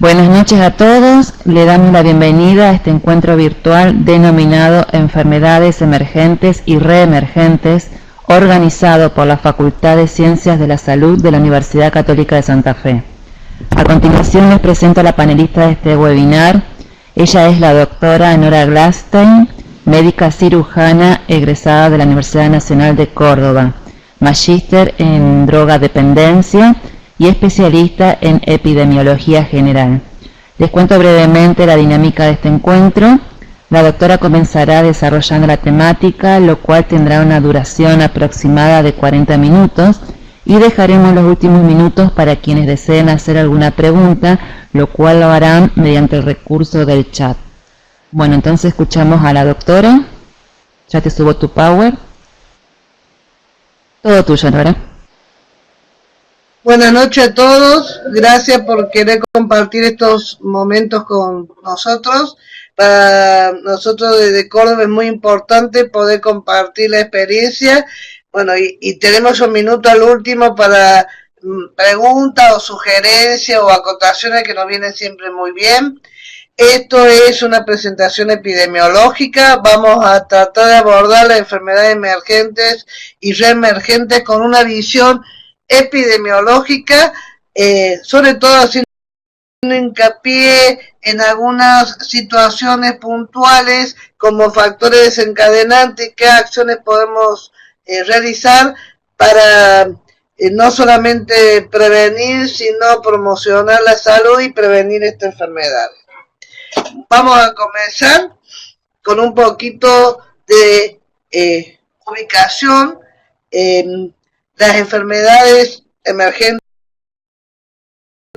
Buenas noches a todos, le damos la bienvenida a este encuentro virtual denominado Enfermedades Emergentes y Reemergentes, organizado por la Facultad de Ciencias de la Salud de la Universidad Católica de Santa Fe. A continuación les presento a la panelista de este webinar. Ella es la doctora Nora Glastein, médica cirujana egresada de la Universidad Nacional de Córdoba, magíster en drogadependencia y especialista en epidemiología general. Les cuento brevemente la dinámica de este encuentro. La doctora comenzará desarrollando la temática, lo cual tendrá una duración aproximada de 40 minutos y dejaremos los últimos minutos para quienes deseen hacer alguna pregunta, lo cual lo harán mediante el recurso del chat. Bueno, entonces escuchamos a la doctora. Ya te subo tu power. Todo tuyo, Nora. Buenas noches a todos, gracias por querer compartir estos momentos con nosotros. Para nosotros desde Córdoba es muy importante poder compartir la experiencia. Bueno, y tenemos un minuto al último para preguntas o sugerencias o acotaciones que nos vienen siempre muy bien. Esto es una presentación epidemiológica. Vamos a tratar de abordar las enfermedades emergentes y reemergentes con una visión epidemiológica, sobre todo haciendo hincapié en algunas situaciones puntuales como factores desencadenantes y qué acciones podemos realizar para no solamente prevenir, sino promocionar la salud y prevenir esta enfermedad. Vamos a comenzar con un poquito de ubicación. Las enfermedades emergentes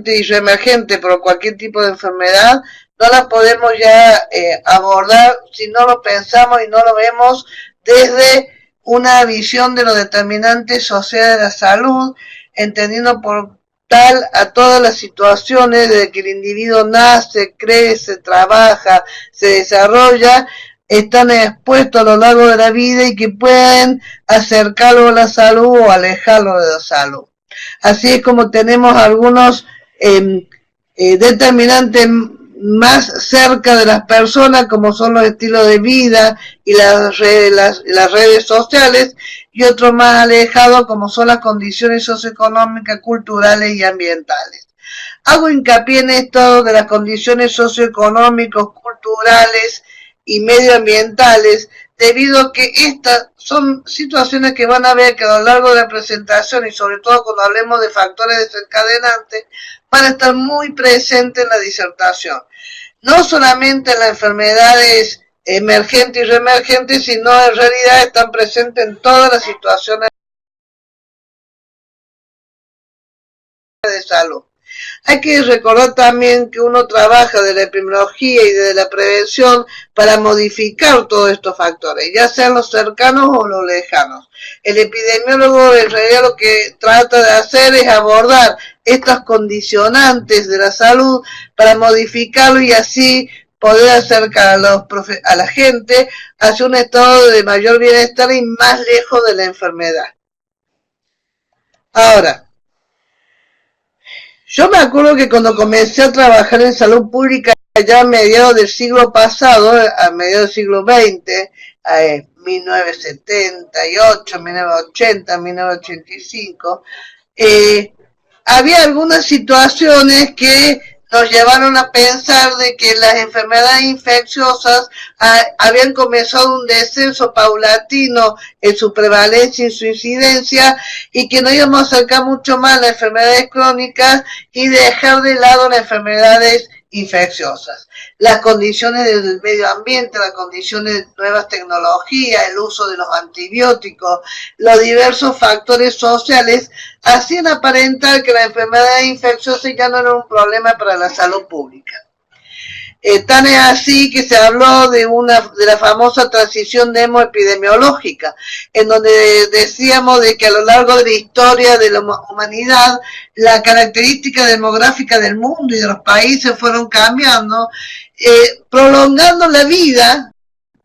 y reemergentes, por cualquier tipo de enfermedad, no las podemos ya abordar si no lo pensamos y no lo vemos desde una visión de los determinantes sociales de la salud, entendiendo por tal a todas las situaciones desde que el individuo nace, crece, trabaja, se desarrolla, están expuestos a lo largo de la vida y que pueden acercarlo a la salud o alejarlo de la salud. Así es como tenemos algunos determinantes más cerca de las personas, como son los estilos de vida y las redes sociales, y otros más alejados, como son las condiciones socioeconómicas, culturales y ambientales. Hago hincapié en esto de las condiciones socioeconómicas, culturales y medioambientales, debido a que estas son situaciones que van a ver que a lo largo de la presentación y sobre todo cuando hablemos de factores desencadenantes van a estar muy presentes en la disertación. No solamente en las enfermedades emergentes y reemergentes, sino en realidad están presentes en todas las situaciones de salud. Hay que recordar también que uno trabaja de la epidemiología y de la prevención para modificar todos estos factores, ya sean los cercanos o los lejanos. El epidemiólogo en realidad lo que trata de hacer es abordar estos condicionantes de la salud para modificarlo y así poder acercar a la gente hacia un estado de mayor bienestar y más lejos de la enfermedad. Ahora, yo me acuerdo que cuando comencé a trabajar en salud pública ya a mediados del siglo pasado, a mediados del siglo XX, 1978, 1980, 1985, había algunas situaciones que nos llevaron a pensar de que las enfermedades infecciosas habían comenzado un descenso paulatino en su prevalencia y su incidencia y que nos íbamos a acercar mucho más a las enfermedades crónicas y dejar de lado las enfermedades infecciosas. Las condiciones del medio ambiente, las condiciones de nuevas tecnologías, el uso de los antibióticos, los diversos factores sociales hacían aparentar que las enfermedades infecciosas ya no eran un problema para la salud pública. Tan es así que se habló de la famosa transición epidemiológica, en donde decíamos de que a lo largo de la historia de la humanidad, la característica demográfica del mundo y de los países fueron cambiando, prolongando la vida,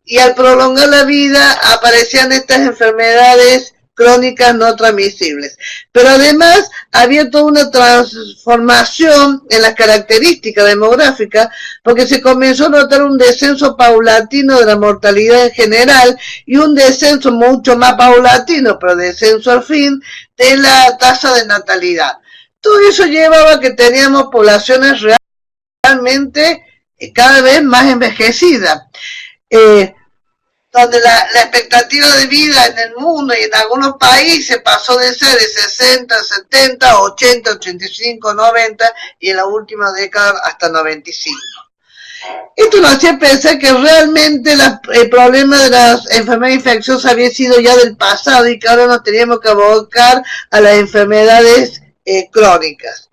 y al prolongar la vida aparecían estas enfermedades crónicas no transmisibles. Pero además había toda una transformación en las características demográficas, porque se comenzó a notar un descenso paulatino de la mortalidad en general y un descenso mucho más paulatino, pero descenso al fin, de la tasa de natalidad. Todo eso llevaba a que teníamos poblaciones realmente cada vez más envejecidas. Donde la expectativa de vida en el mundo y en algunos países pasó de ser de 60, 70, 80, 85, 90 y en la última década hasta 95. Esto nos hacía pensar que realmente el problema de las enfermedades infecciosas había sido ya del pasado y que ahora nos teníamos que abocar a las enfermedades crónicas.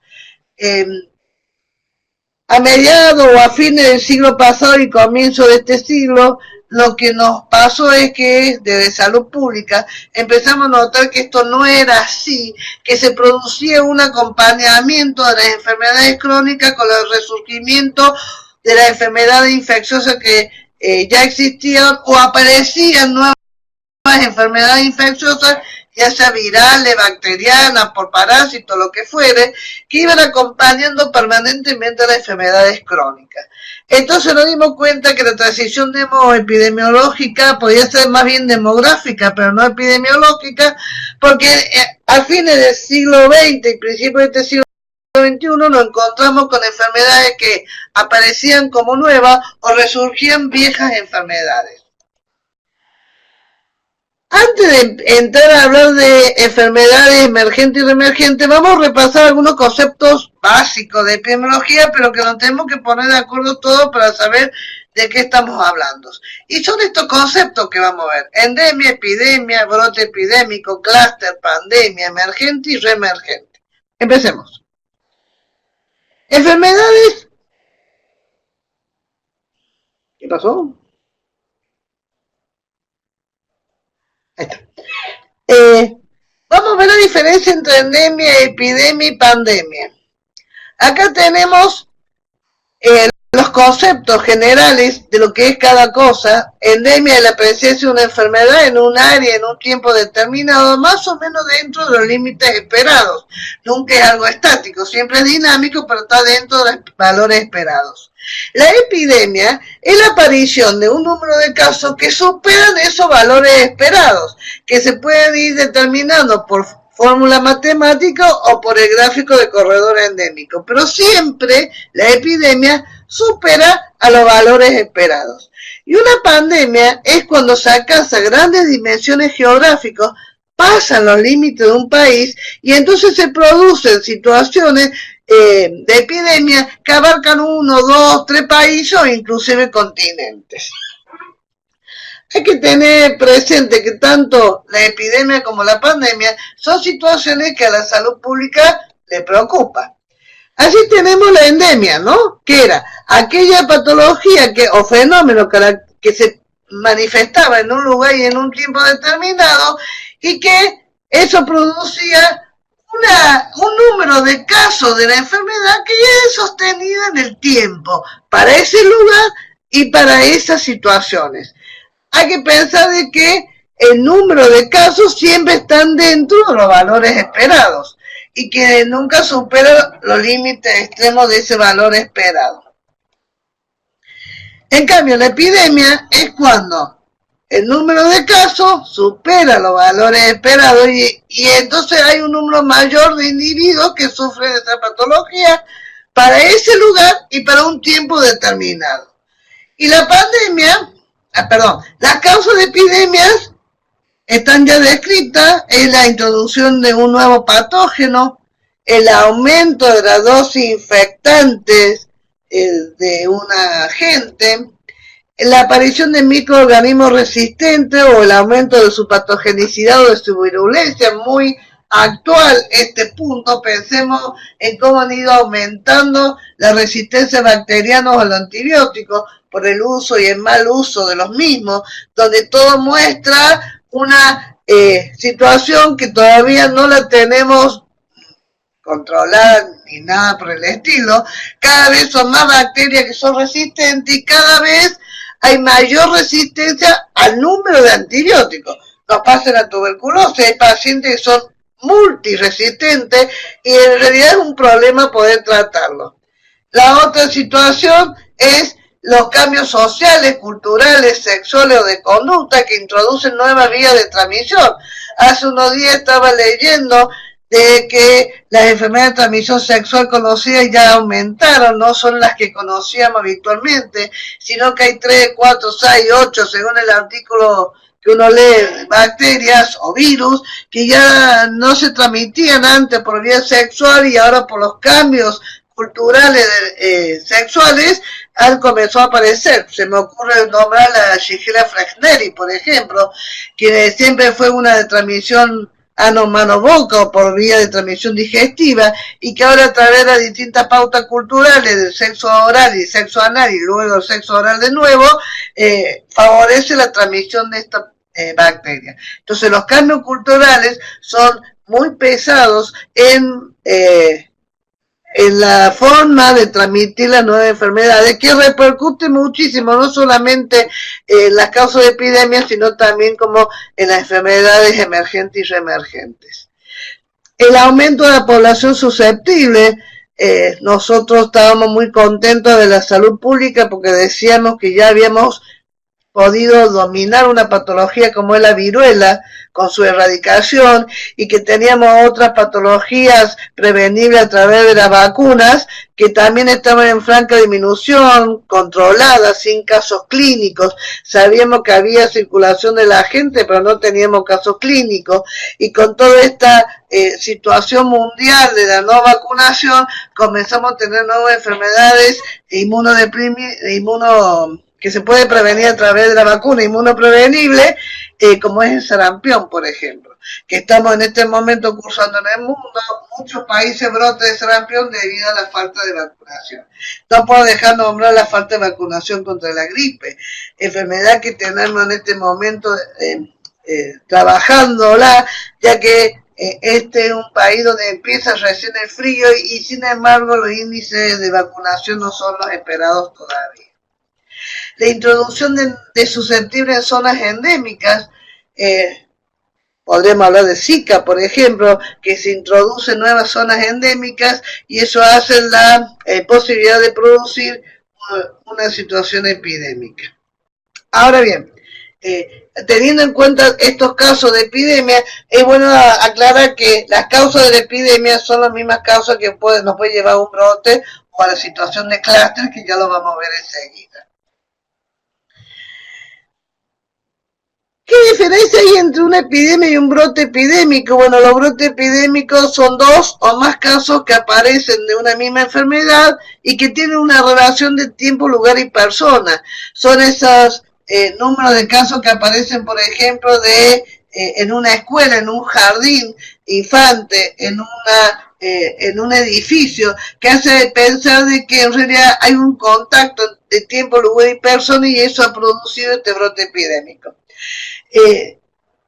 A mediados o a fines del siglo pasado y comienzo de este siglo, lo que nos pasó es que desde salud pública empezamos a notar que esto no era así, que se producía un acompañamiento de las enfermedades crónicas con el resurgimiento de las enfermedades infecciosas que ya existían o aparecían nuevas enfermedades infecciosas, ya sea virales, bacterianas, por parásitos, lo que fuere, que iban acompañando permanentemente a las enfermedades crónicas. Entonces nos dimos cuenta que la transición epidemiológica podía ser más bien demográfica, pero no epidemiológica, porque a fines del siglo XX y principios de este siglo XXI nos encontramos con enfermedades que aparecían como nuevas o resurgían viejas enfermedades. Antes de entrar a hablar de enfermedades emergentes y reemergentes, vamos a repasar algunos conceptos básicos de epidemiología, pero que nos tenemos que poner de acuerdo todos para saber de qué estamos hablando. Y son estos conceptos que vamos a ver: endemia, epidemia, brote epidémico, clúster, pandemia, emergente y reemergente. Empecemos. Enfermedades. ¿Qué pasó? Ahí está. Vamos a ver la diferencia entre endemia, epidemia y pandemia. Acá tenemos los conceptos generales de lo que es cada cosa. Endemia es la presencia de una enfermedad en un área, en un tiempo determinado, más o menos dentro de los límites esperados. Nunca es algo estático, siempre es dinámico, pero está dentro de los valores esperados. La epidemia es la aparición de un número de casos que superan esos valores esperados, que se pueden ir determinando por fórmula matemática o por el gráfico de corredor endémico, pero siempre la epidemia supera a los valores esperados. Y una pandemia es cuando se alcanza grandes dimensiones geográficas, pasan los límites de un país y entonces se producen situaciones de epidemia que abarcan 1, 2, 3 países o inclusive continentes. Hay que tener presente que tanto la epidemia como la pandemia son situaciones que a la salud pública le preocupa. Así tenemos la endemia, ¿no? Que era aquella patología o fenómeno que se manifestaba en un lugar y en un tiempo determinado y que eso producía un número de casos de la enfermedad que ya es sostenida en el tiempo para ese lugar y para esas situaciones. Hay que pensar de que el número de casos siempre están dentro de los valores esperados y que nunca supera los límites extremos de ese valor esperado. En cambio, la epidemia es cuando el número de casos supera los valores esperados y entonces hay un número mayor de individuos que sufren esa patología para ese lugar y para un tiempo determinado. Y la pandemia, las causas de epidemias están ya descritas: es la introducción de un nuevo patógeno, el aumento de la dosis infectantes de un agente, la aparición de microorganismos resistentes o el aumento de su patogenicidad o de su virulencia. Muy actual este punto, pensemos en cómo han ido aumentando la resistencia bacteriana a los antibióticos por el uso y el mal uso de los mismos, donde todo muestra una situación que todavía no la tenemos controlada ni nada por el estilo. Cada vez son más bacterias que son resistentes y cada vez hay mayor resistencia al número de antibióticos. nos pasa la tuberculosis. Hay pacientes que son multiresistentes y en realidad es un problema poder tratarlo. La otra situación es los cambios sociales, culturales, sexuales o de conducta que introducen nuevas vías de transmisión. Hace unos días estaba leyendo de que las enfermedades de transmisión sexual conocidas ya aumentaron, no son las que conocíamos habitualmente, sino que hay 3, 4, 6, 8, según el artículo que uno lee, bacterias o virus que ya no se transmitían antes por vía sexual y ahora por los cambios culturales sexuales han comenzado a aparecer. Se me ocurre nombrar la Shigella fraxneri, por ejemplo, que siempre fue una de transmisión ano-mano-boca o por vía de transmisión digestiva y que ahora a través de las distintas pautas culturales del sexo oral y sexo anal y luego el sexo oral de nuevo, favorece la transmisión de esta bacteria. Entonces los cambios culturales son muy pesados en la forma de transmitir las nuevas enfermedades, que repercute muchísimo, no solamente en las causas de epidemias, sino también como en las enfermedades emergentes y reemergentes. El aumento de la población susceptible, nosotros estábamos muy contentos de la salud pública porque decíamos que ya habíamos podido dominar una patología como es la viruela con su erradicación y que teníamos otras patologías prevenibles a través de las vacunas que también estaban en franca disminución, controladas, sin casos clínicos. Sabíamos que había circulación de la gente, pero no teníamos casos clínicos, y con toda esta situación mundial de la no vacunación comenzamos a tener nuevas enfermedades que se puede prevenir a través de la vacuna inmunoprevenible, como es el sarampión, por ejemplo, que estamos en este momento cursando en el mundo, muchos países brotes de sarampión debido a la falta de vacunación. No puedo dejar de nombrar la falta de vacunación contra la gripe, enfermedad que tenemos en este momento trabajándola, ya que este es un país donde empieza recién el frío y sin embargo los índices de vacunación no son los esperados todavía. La introducción de susceptibles en zonas endémicas, podríamos hablar de Zika, por ejemplo, que se introducen nuevas zonas endémicas y eso hace la posibilidad de producir una situación epidémica. Ahora bien, teniendo en cuenta estos casos de epidemia, es bueno aclarar que las causas de la epidemia son las mismas causas que nos puede llevar a un brote o a la situación de clúster, que ya lo vamos a ver enseguida. ¿Qué diferencia hay entre una epidemia y un brote epidémico? Bueno, los brotes epidémicos son 2 o más casos que aparecen de una misma enfermedad y que tienen una relación de tiempo, lugar y persona. Son esos números de casos que aparecen, por ejemplo, en una escuela, en un jardín infante, en un edificio, que hace pensar de que en realidad hay un contacto de tiempo, lugar y persona y eso ha producido este brote epidémico.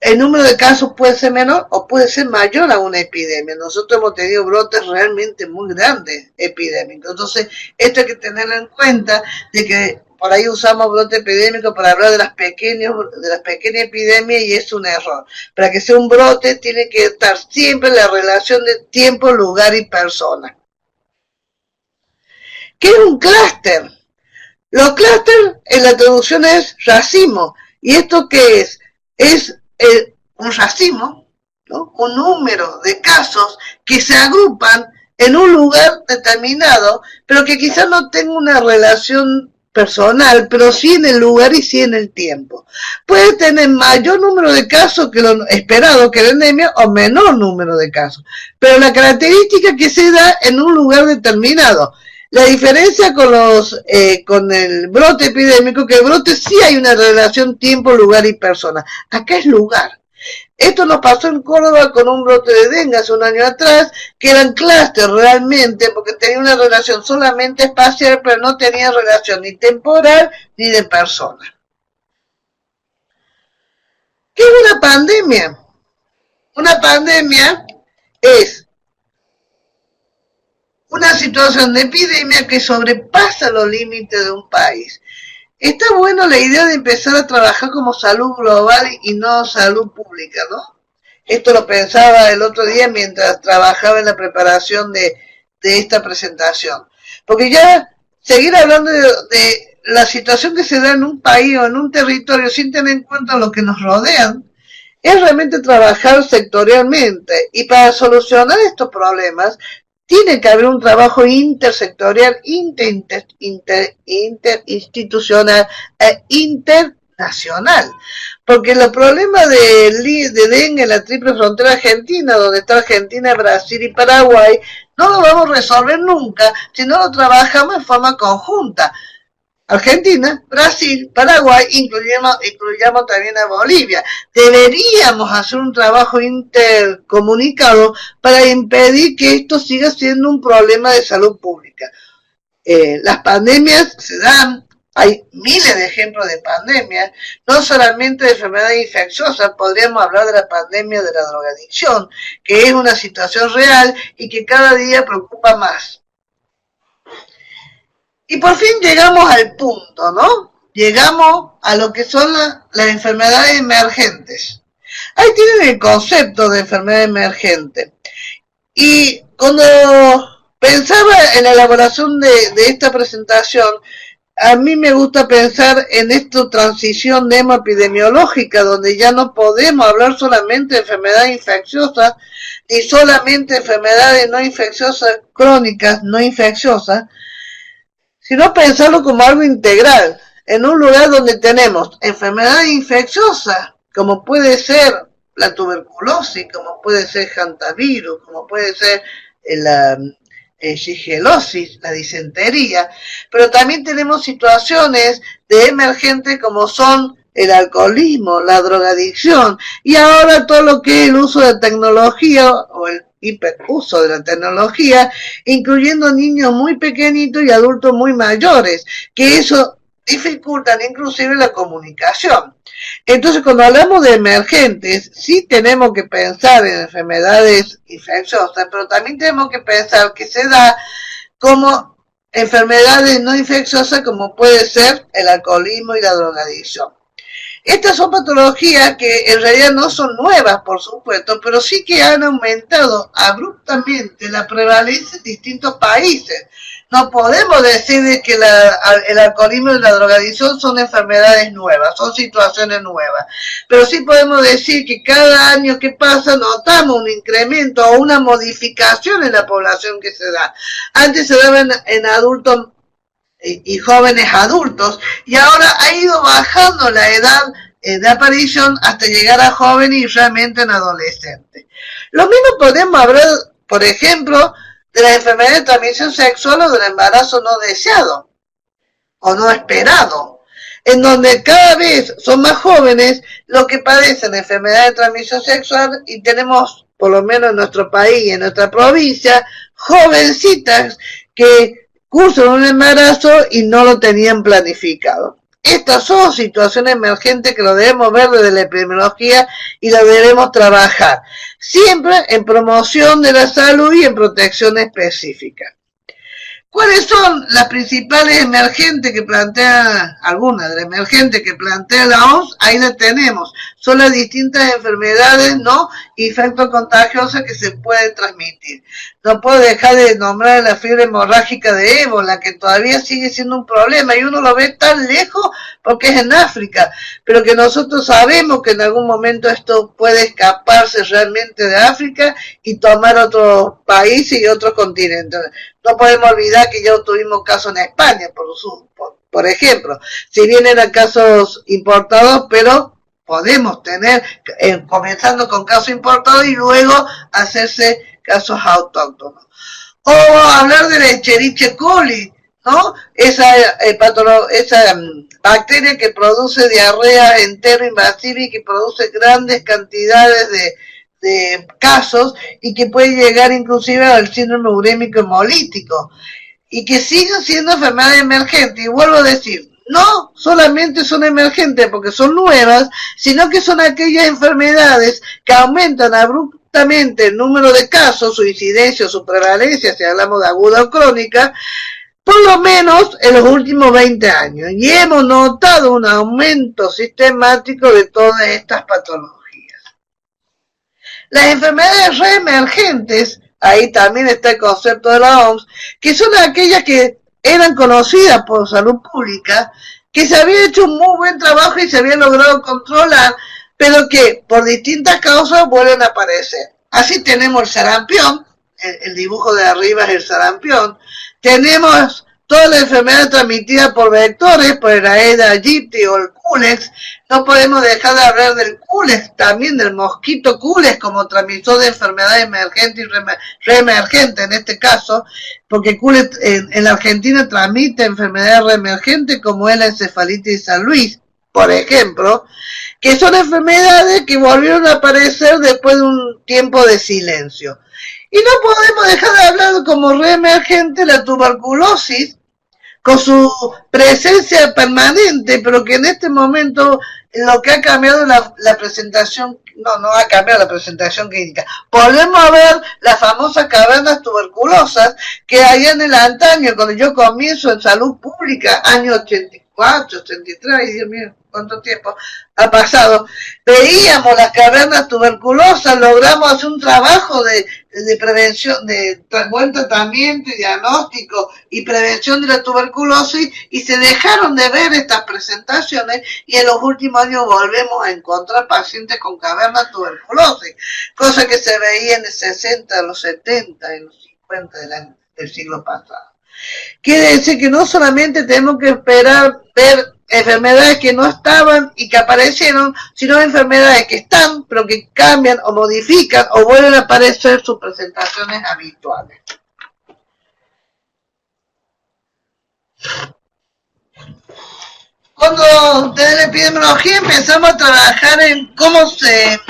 El número de casos puede ser menor o puede ser mayor a una epidemia. Nosotros hemos tenido brotes realmente muy grandes epidémicos. Entonces, esto hay que tenerlo en cuenta, de que por ahí usamos brote epidémico para hablar de las pequeñas epidemias y es un error. Para que sea un brote tiene que estar siempre la relación de tiempo, lugar y persona. ¿Qué es un clúster? Los clústeres en la traducción es racimo. ¿Y esto qué es? Es un racimo, ¿no? Un número de casos que se agrupan en un lugar determinado, pero que quizás no tenga una relación personal, pero sí en el lugar y sí en el tiempo. Puede tener mayor número de casos que lo esperado que la endemia o menor número de casos, pero la característica que se da en un lugar determinado. La diferencia con el brote epidémico, que el brote sí hay una relación tiempo, lugar y persona. Acá es lugar. Esto nos pasó en Córdoba con un brote de dengue hace un año atrás, que eran clústeres realmente, porque tenía una relación solamente espacial, pero no tenía relación ni temporal ni de persona. ¿Qué es una pandemia? Una pandemia es una situación de epidemia que sobrepasa los límites de un país. está bueno la idea de empezar a trabajar como salud global y no salud pública, ¿no? Esto lo pensaba el otro día mientras trabajaba en la preparación de esta presentación. Porque ya seguir hablando de la situación que se da en un país o en un territorio sin tener en cuenta lo que nos rodean, es realmente trabajar sectorialmente. Y para solucionar estos problemas, tiene que haber un trabajo intersectorial, interinstitucional e internacional. Porque los problemas de dengue en la triple frontera argentina, donde está Argentina, Brasil y Paraguay, no lo vamos a resolver nunca si no lo trabajamos en forma conjunta. Argentina, Brasil, Paraguay, incluyamos también a Bolivia. Deberíamos hacer un trabajo intercomunicado para impedir que esto siga siendo un problema de salud pública. Las pandemias se dan, hay miles de ejemplos de pandemias, no solamente de enfermedades infecciosas, podríamos hablar de la pandemia de la drogadicción, que es una situación real y que cada día preocupa más. Y por fin llegamos al punto, ¿no? Llegamos a lo que son las enfermedades emergentes. Ahí tienen el concepto de enfermedad emergente. Y cuando pensaba en la elaboración de esta presentación, a mí me gusta pensar en esta transición epidemiológica, donde ya no podemos hablar solamente de enfermedades infecciosas, ni solamente enfermedades no infecciosas, crónicas, no infecciosas, sino pensarlo como algo integral, en un lugar donde tenemos enfermedades infecciosas, como puede ser la tuberculosis, como puede ser hantavirus, como puede ser la shigelosis, la disentería, pero también tenemos situaciones de emergentes como son el alcoholismo, la drogadicción, y ahora todo lo que es el uso de tecnología o el hiperuso de la tecnología, incluyendo niños muy pequeñitos y adultos muy mayores, que eso dificultan inclusive la comunicación. Entonces, cuando hablamos de emergentes, sí tenemos que pensar en enfermedades infecciosas, pero también tenemos que pensar que se da como enfermedades no infecciosas, como puede ser el alcoholismo y la drogadicción. Estas son patologías que en realidad no son nuevas, por supuesto, pero sí que han aumentado abruptamente la prevalencia en distintos países. No podemos decir que el alcoholismo y la drogadicción son enfermedades nuevas, son situaciones nuevas. Pero sí podemos decir que cada año que pasa notamos un incremento o una modificación en la población que se da. Antes se daba en adultos y jóvenes adultos, y ahora ha ido bajando la edad de aparición hasta llegar a jóvenes y realmente en adolescentes. Lo mismo podemos hablar, por ejemplo, de la enfermedad de transmisión sexual o del embarazo no deseado o no esperado, en donde cada vez son más jóvenes los que padecen enfermedad de transmisión sexual, y tenemos, por lo menos en nuestro país y en nuestra provincia, jovencitas que cursan un embarazo y no lo tenían planificado. Estas son situaciones emergentes que lo debemos ver desde la epidemiología y lo debemos trabajar, siempre en promoción de la salud y en protección específica. ¿Cuáles son las principales emergentes que plantea, algunas de las emergentes que plantea la OMS? Ahí las tenemos. Son las distintas enfermedades no infectocontagiosas que se pueden transmitir. No puedo dejar de nombrar la fiebre hemorrágica de ébola, que todavía sigue siendo un problema y uno lo ve tan lejos porque es en África, pero que nosotros sabemos que en algún momento esto puede escaparse realmente de África y tomar otros países y otros continentes. No podemos olvidar que ya tuvimos casos en España, por ejemplo, si bien eran casos importados, pero podemos tener, comenzando con casos importados y luego hacerse casos autóctonos. O hablar de la Escherichia coli, ¿no? Esa bacteria que produce diarrea enteroinvasiva y que produce grandes cantidades de casos y que puede llegar inclusive al síndrome urémico hemolítico y que siguen siendo enfermedades emergentes. Y vuelvo a decir, no solamente son emergentes porque son nuevas, sino que son aquellas enfermedades que aumentan abruptamente el número de casos, su incidencia, su prevalencia, si hablamos de aguda o crónica, por lo menos en los últimos 20 años, y hemos notado un aumento sistemático de todas estas patologías. Las enfermedades reemergentes, ahí también está el concepto de la OMS, que son aquellas que eran conocidas por salud pública, que se había hecho un muy buen trabajo y se había logrado controlar, pero que por distintas causas vuelven a aparecer. Así tenemos el sarampión, el dibujo de arriba es el sarampión, tenemos toda la enfermedad transmitida por vectores, por el Aedes aegypti o el Culex. No podemos dejar de hablar del Culex, también del mosquito Culex como transmisor de enfermedades emergentes y reemergentes en este caso, porque Culex en la Argentina transmite enfermedades reemergentes como es la encefalitis de San Luis, por ejemplo, que son enfermedades que volvieron a aparecer después de un tiempo de silencio. Y no podemos dejar de hablar como reemergente la tuberculosis, con su presencia permanente, pero que en este momento lo que ha cambiado la presentación, no ha cambiado la presentación clínica. Volvemos a ver las famosas cavernas tuberculosas que allá en el antaño, cuando yo comienzo en salud pública, año 84, 83, ay Dios mío, cuánto tiempo ha pasado, veíamos las cavernas tuberculosas, logramos hacer un trabajo de prevención, de buen tratamiento y diagnóstico y prevención de la tuberculosis, y se dejaron de ver estas presentaciones, y en los últimos años volvemos a encontrar pacientes con cavernas tuberculosis, cosa que se veía en el 60, en los 70, en los 50 del siglo pasado. Quiere decir que no solamente tenemos que esperar ver enfermedades que no estaban y que aparecieron, sino enfermedades que están, pero que cambian o modifican o vuelven a aparecer sus presentaciones habituales. Cuando desde la epidemiología empezamos a trabajar en cómo se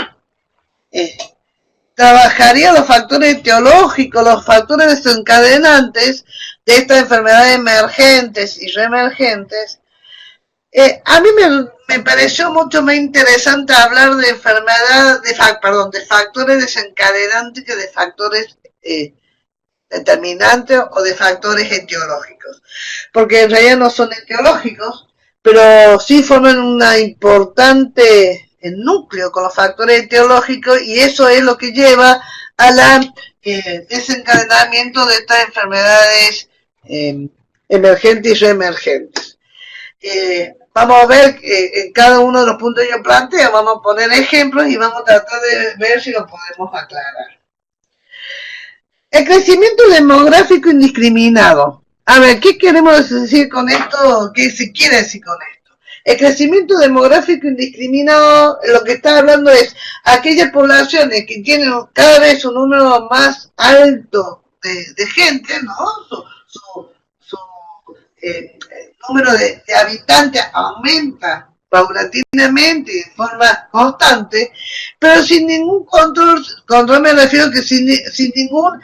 trabajarían los factores etiológicos, los factores desencadenantes de estas enfermedades emergentes y reemergentes, a mí me pareció mucho más interesante hablar de de factores desencadenantes que de factores determinantes o de factores etiológicos, porque en realidad no son etiológicos, pero sí forman una importante núcleo con los factores etiológicos, y eso es lo que lleva a la desencadenamiento de estas enfermedades emergentes y reemergentes. Vamos a ver en cada uno de los puntos que yo planteo, vamos a poner ejemplos y vamos a tratar de ver si lo podemos aclarar. El crecimiento demográfico indiscriminado. A ver, ¿qué queremos decir con esto? ¿Qué se quiere decir con esto? El crecimiento demográfico indiscriminado, lo que está hablando es aquellas poblaciones que tienen cada vez un número más alto de gente, ¿no? El número de habitantes aumenta paulatinamente y de forma constante, pero sin ningún control me refiero que sin ningún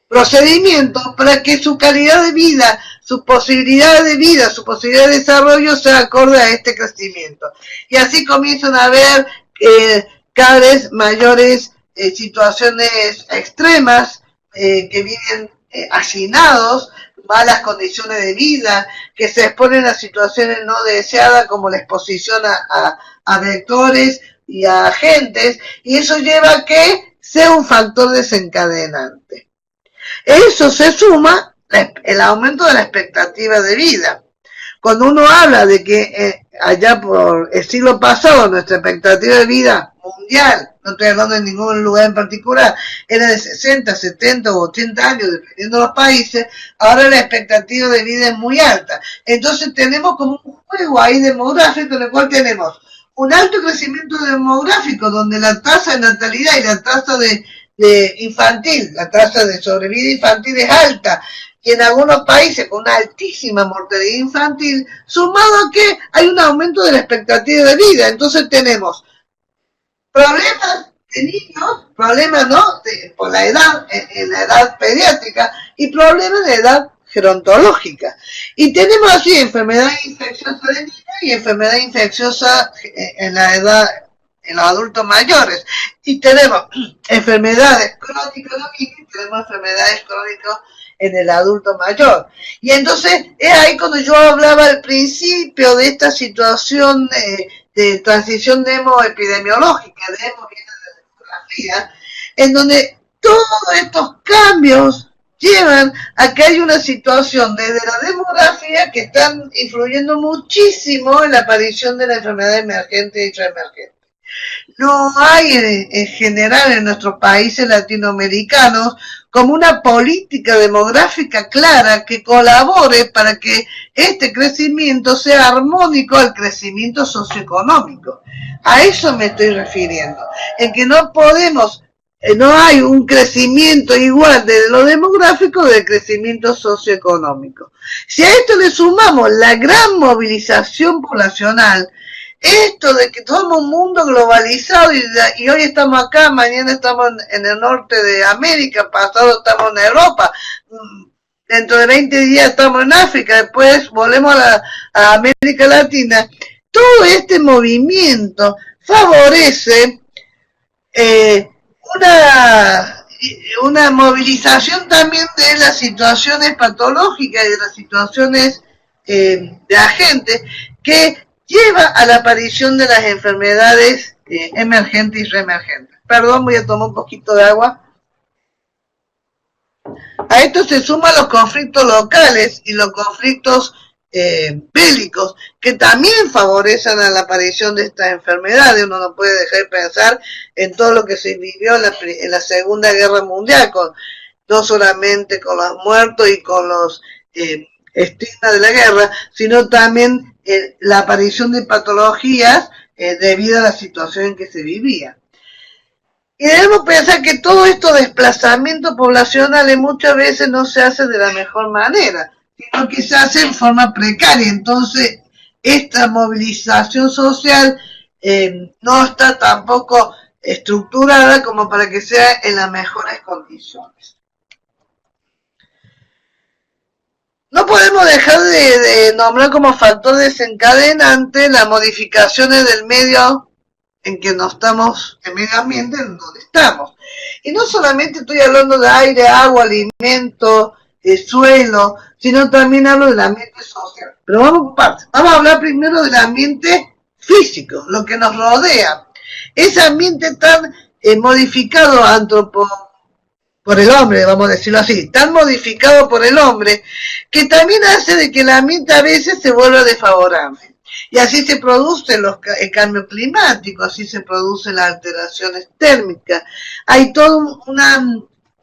procedimiento para que su calidad de vida, su posibilidad de vida, su posibilidad de desarrollo sea acorde a este crecimiento. Y así comienzan a haber cada vez mayores situaciones extremas que viven hacinados, malas condiciones de vida, que se exponen a situaciones no deseadas como la exposición a vectores y a agentes, y eso lleva a que sea un factor desencadenante. Eso se suma el aumento de la expectativa de vida. Cuando uno habla de que allá por el siglo pasado nuestra expectativa de vida mundial, no estoy hablando de ningún lugar en particular, era de 60, 70 o 80 años, dependiendo de los países, ahora la expectativa de vida es muy alta. Entonces tenemos como un juego ahí demográfico en el cual tenemos un alto crecimiento demográfico, donde la tasa de natalidad y la tasa de infantil, la tasa de sobrevida infantil es alta, y en algunos países con una altísima mortalidad infantil, sumado a que hay un aumento de la expectativa de vida. Entonces tenemos problemas de niños, problemas por la edad, en la edad pediátrica, y problemas de edad gerontológica. Y tenemos así enfermedad infecciosa de niños y enfermedad infecciosa en la edad, en los adultos mayores. Y tenemos enfermedades crónicas en los niños y tenemos enfermedades crónicas en el adulto mayor. Y entonces es ahí cuando yo hablaba al principio de esta situación de transición epidemiológica, viene de la demografía, en donde todos estos cambios llevan a que hay una situación desde la demografía que están influyendo muchísimo en la aparición de la enfermedad emergente y reemergente. No hay en general en nuestros países latinoamericanos como una política demográfica clara que colabore para que este crecimiento sea armónico al crecimiento socioeconómico. A eso me estoy refiriendo, en que no podemos, no hay un crecimiento igual de lo demográfico del crecimiento socioeconómico. Si a esto le sumamos la gran movilización poblacional, esto de que somos un mundo globalizado y hoy estamos acá, mañana estamos en el norte de América, pasado estamos en Europa, dentro de 20 días estamos en África, después volvemos a América Latina. Todo este movimiento favorece una movilización también de las situaciones patológicas y de las situaciones de agentes que lleva a la aparición de las enfermedades emergentes y reemergentes. Perdón, voy a tomar un poquito de agua. A esto se suman los conflictos locales y los conflictos bélicos, que también favorecen a la aparición de estas enfermedades. Uno no puede dejar de pensar en todo lo que se vivió en la Segunda Guerra Mundial, no solamente con los muertos y con los estigmas de la guerra, sino también la aparición de patologías debido a la situación en que se vivía. Y debemos pensar que todo esto desplazamiento poblacional muchas veces no se hace de la mejor manera, sino que se hace en forma precaria. Entonces, esta movilización social no está tampoco estructurada como para que sea en las mejores condiciones. No podemos dejar de nombrar como factor desencadenante las modificaciones del medio en que no estamos, el medio ambiente en donde estamos. Y no solamente estoy hablando de aire, agua, alimento, suelo, sino también hablo del ambiente social. Pero vamos por partes. Vamos a hablar primero del ambiente físico, lo que nos rodea. Ese ambiente tan modificado por el hombre, vamos a decirlo así, tan modificado por el hombre, que también hace de que el ambiente a veces se vuelva desfavorable. Y así se produce el cambio climático, así se producen las alteraciones térmicas. Hay toda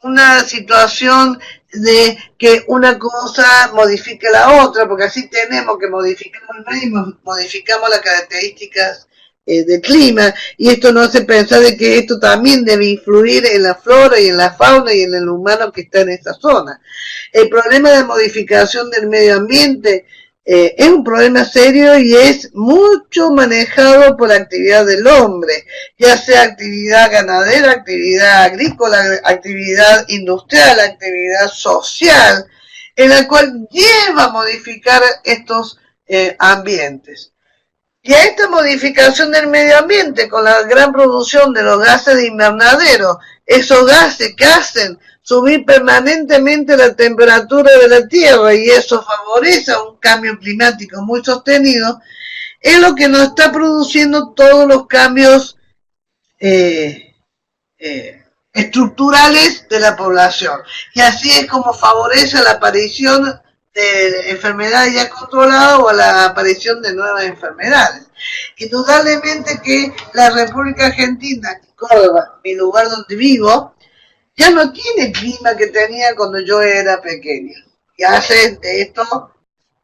una situación de que una cosa modifica la otra, porque así tenemos que modificamos el medio, modificamos las características del clima, y esto nos hace pensar de que esto también debe influir en la flora y en la fauna y en el humano que está en esta zona. El problema de modificación del medio ambiente es un problema serio y es mucho manejado por la actividad del hombre, ya sea actividad ganadera, actividad agrícola, actividad industrial, actividad social, en la cual lleva a modificar estos ambientes. Y a esta modificación del medio ambiente, con la gran producción de los gases de invernadero, esos gases que hacen subir permanentemente la temperatura de la Tierra, y eso favorece un cambio climático muy sostenido, es lo que nos está produciendo todos los cambios estructurales de la población. Y así es como favorece la aparición de enfermedades ya controladas o a la aparición de nuevas enfermedades. Indudablemente que la República Argentina, Córdoba, mi lugar donde vivo, ya no tiene el clima que tenía cuando yo era pequeña. Y hace de esto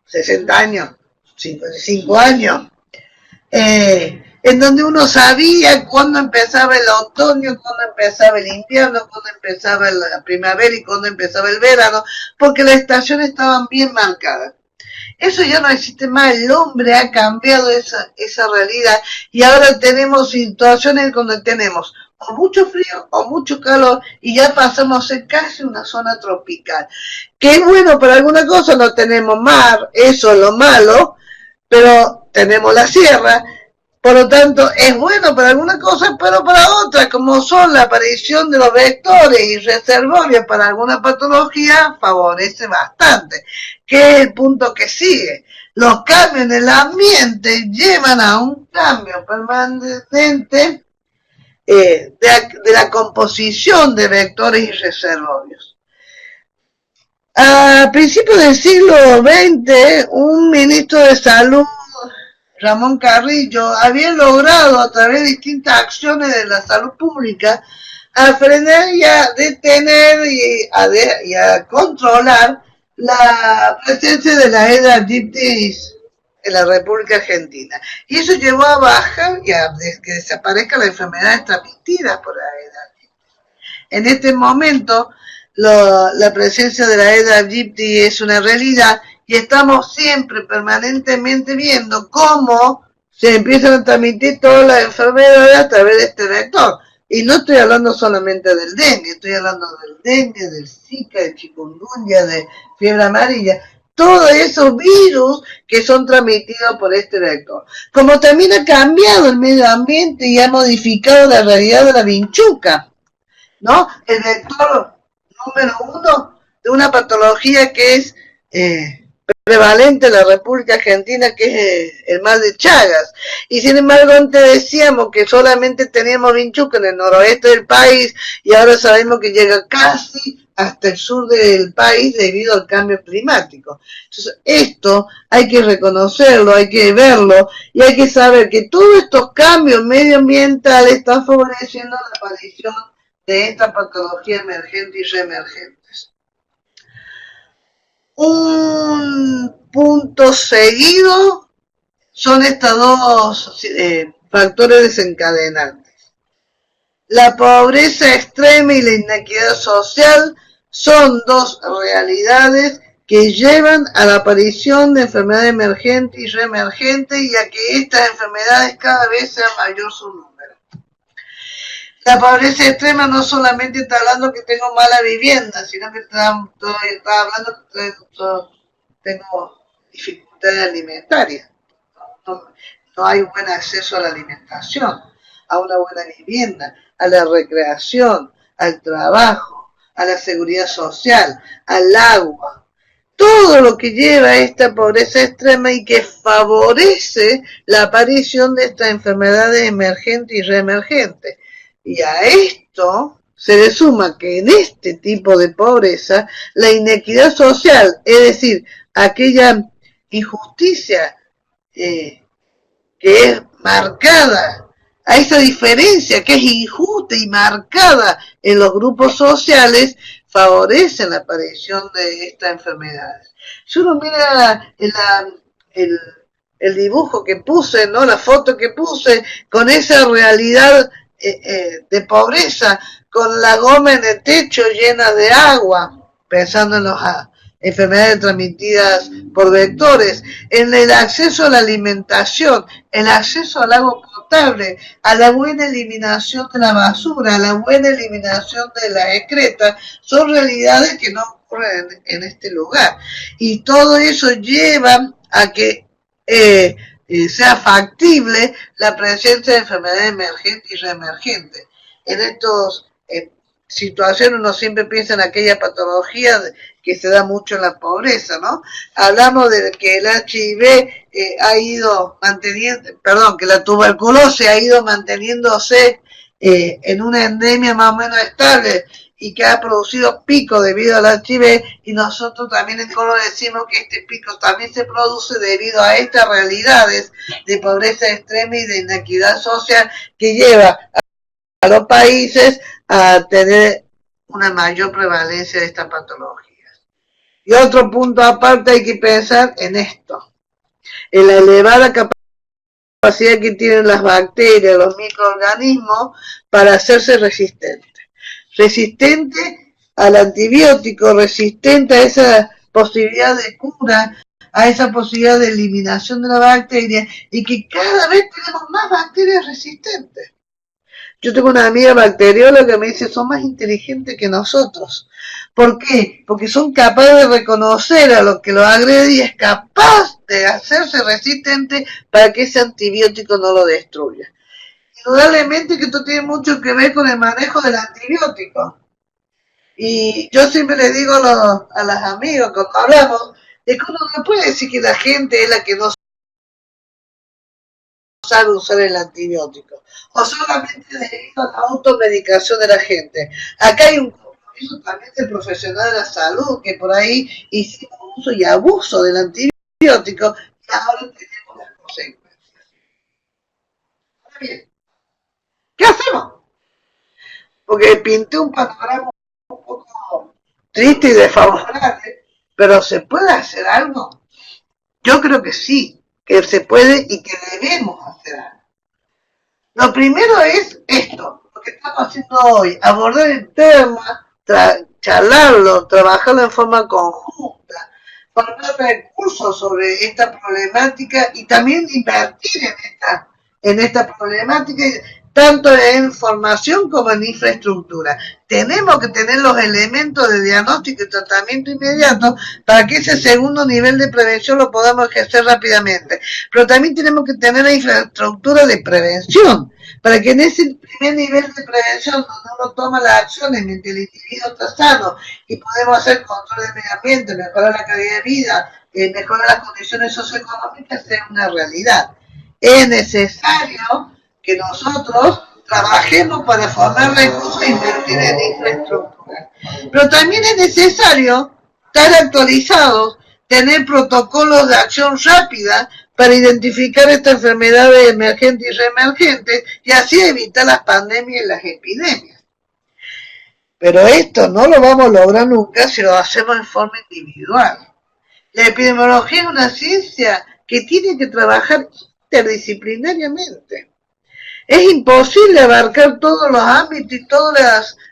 60 años, 55 años, en donde uno sabía cuándo empezaba el otoño, cuándo empezaba el invierno, cuándo empezaba la primavera y cuándo empezaba el verano, porque las estaciones estaban bien marcadas. Eso ya no existe más, el hombre ha cambiado esa realidad, y ahora tenemos situaciones donde tenemos o mucho frío o mucho calor, y ya pasamos a ser casi una zona tropical. Que es bueno para alguna cosa, no tenemos mar, eso es lo malo, pero tenemos la sierra, Por lo tanto, es bueno para algunas cosas, pero para otras, como son la aparición de los vectores y reservorios para alguna patología, favorece bastante. ¿Qué es el punto que sigue? Los cambios en el ambiente llevan a un cambio permanente de la composición de vectores y reservorios. A principios del siglo XX, un ministro de salud, Ramón Carrillo, había logrado a través de distintas acciones de la salud pública a frenar y a detener y a controlar la presencia de la Aedes aegypti en la República Argentina. Y eso llevó a bajar y a que desaparezca las enfermedades transmitidas por la Aedes aegypti. En este momento, la presencia de la Aedes aegypti es una realidad y estamos siempre permanentemente viendo cómo se empiezan a transmitir todas las enfermedades a través de este vector. Y no estoy hablando solamente del dengue, estoy hablando del dengue, del zika, del chikungunya, de fiebre amarilla, todos esos virus que son transmitidos por este vector. Como también ha cambiado el medio ambiente y ha modificado la realidad de la vinchuca, ¿no? El vector número 1 de una patología que es prevalente en la República Argentina, que es el mal de Chagas. Y sin embargo, antes decíamos que solamente teníamos vinchuca en el noroeste del país y ahora sabemos que llega casi hasta el sur del país debido al cambio climático. Entonces, esto hay que reconocerlo, hay que verlo y hay que saber que todos estos cambios medioambientales están favoreciendo la aparición de esta patología emergente y reemergentes. Un punto seguido son estos dos factores desencadenantes. La pobreza extrema y la inequidad social son dos realidades que llevan a la aparición de enfermedades emergentes y reemergentes y a que estas enfermedades cada vez sea mayor su número. La pobreza extrema no solamente está hablando que tengo mala vivienda, sino que está hablando que tengo dificultades alimentarias. No hay buen acceso a la alimentación, a una buena vivienda, a la recreación, al trabajo, a la seguridad social, al agua. Todo lo que lleva a esta pobreza extrema y que favorece la aparición de estas enfermedades emergentes y reemergentes. Y a esto se le suma que en este tipo de pobreza, la inequidad social, es decir, aquella injusticia que es marcada, a esa diferencia que es injusta y marcada en los grupos sociales, favorece la aparición de estas enfermedades. Si uno mira el dibujo que puse, ¿no? La foto que puse, con esa realidad de pobreza, con la goma en el techo llena de agua, pensando en las enfermedades transmitidas por vectores, en el acceso a la alimentación, el acceso al agua potable, a la buena eliminación de la basura, a la buena eliminación de la excreta, son realidades que no ocurren en este lugar. Y todo eso lleva a que sea factible la presencia de enfermedades emergentes y reemergentes. En estas situaciones uno siempre piensa en aquella patología que se da mucho en la pobreza, ¿no? Hablamos de que el HIV ha ido manteniendo, que la tuberculosis ha ido manteniéndose en una endemia más o menos estable y que ha producido pico debido al HIV, y nosotros también en Córdoba decimos que este pico también se produce debido a estas realidades de pobreza extrema y de inequidad social que lleva a los países a tener una mayor prevalencia de estas patologías. Y otro punto aparte, hay que pensar en esto, en la elevada capacidad que tienen las bacterias, los microorganismos para hacerse resistentes. Resistente al antibiótico, resistente a esa posibilidad de cura, a esa posibilidad de eliminación de la bacteria, y que cada vez tenemos más bacterias resistentes. Yo tengo una amiga bacterióloga que me dice, son más inteligentes que nosotros. ¿Por qué? Porque son capaces de reconocer a lo que lo agrede y es capaz de hacerse resistente para que ese antibiótico no lo destruya. Indudablemente que esto tiene mucho que ver con el manejo del antibiótico. Y yo siempre le digo a los amigos cuando hablamos, de que uno no puede decir que la gente es la que no sabe usar el antibiótico, o solamente debido a la automedicación de la gente. Acá hay un compromiso también del profesional de la salud, que por ahí hicimos uso y abuso del antibiótico, y ahora tenemos las consecuencias. Ahora bien, ¿qué hacemos? Porque pinté un panorama un poco triste y desfavorable, pero ¿se puede hacer algo? Yo creo que sí, que se puede y que debemos hacer algo. Lo primero es esto, lo que estamos haciendo hoy, abordar el tema, charlarlo, trabajarlo en forma conjunta, poner recursos sobre esta problemática y también invertir en esta problemática, tanto en formación como en infraestructura. Tenemos que tener los elementos de diagnóstico y tratamiento inmediato para que ese segundo nivel de prevención lo podamos ejercer rápidamente. Pero también tenemos que tener la infraestructura de prevención, para que en ese primer nivel de prevención, donde uno toma las acciones mientras el individuo está sano y podemos hacer control del medio ambiente, mejorar la calidad de vida, mejorar las condiciones socioeconómicas, sea una realidad. Es necesario que nosotros trabajemos para formar recursos e invertir en infraestructura. Pero también es necesario estar actualizados, tener protocolos de acción rápida para identificar estas enfermedades emergentes y reemergentes y así evitar las pandemias y las epidemias. Pero esto no lo vamos a lograr nunca si lo hacemos en forma individual. La epidemiología es una ciencia que tiene que trabajar interdisciplinariamente. Es imposible abarcar todos los ámbitos y todos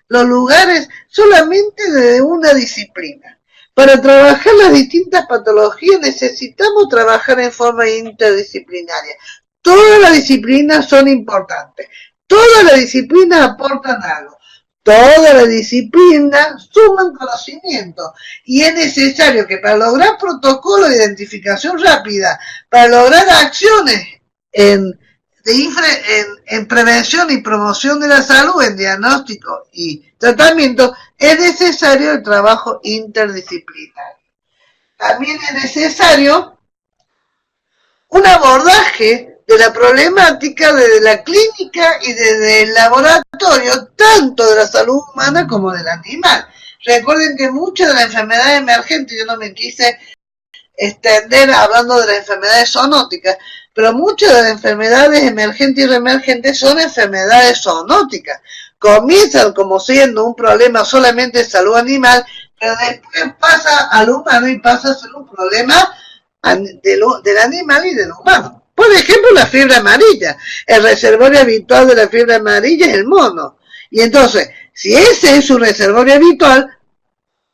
los lugares solamente desde una disciplina. Para trabajar las distintas patologías necesitamos trabajar en forma interdisciplinaria. Todas las disciplinas son importantes. Todas las disciplinas aportan algo. Todas las disciplinas suman conocimiento y es necesario que para lograr protocolos de identificación rápida, para lograr acciones en prevención y promoción de la salud, en diagnóstico y tratamiento, es necesario el trabajo interdisciplinario. También es necesario un abordaje de la problemática desde la clínica y desde el laboratorio, tanto de la salud humana como del animal. Recuerden que muchas de las enfermedades emergentes, yo no me quise extender hablando de las enfermedades zoonóticas, pero muchas de las enfermedades emergentes y reemergentes son enfermedades zoonóticas. Comienzan como siendo un problema solamente de salud animal, pero después pasa al humano y pasa a ser un problema del animal y del humano. Por ejemplo, la fiebre amarilla. El reservorio habitual de la fiebre amarilla es el mono. Y entonces, si ese es su reservorio habitual,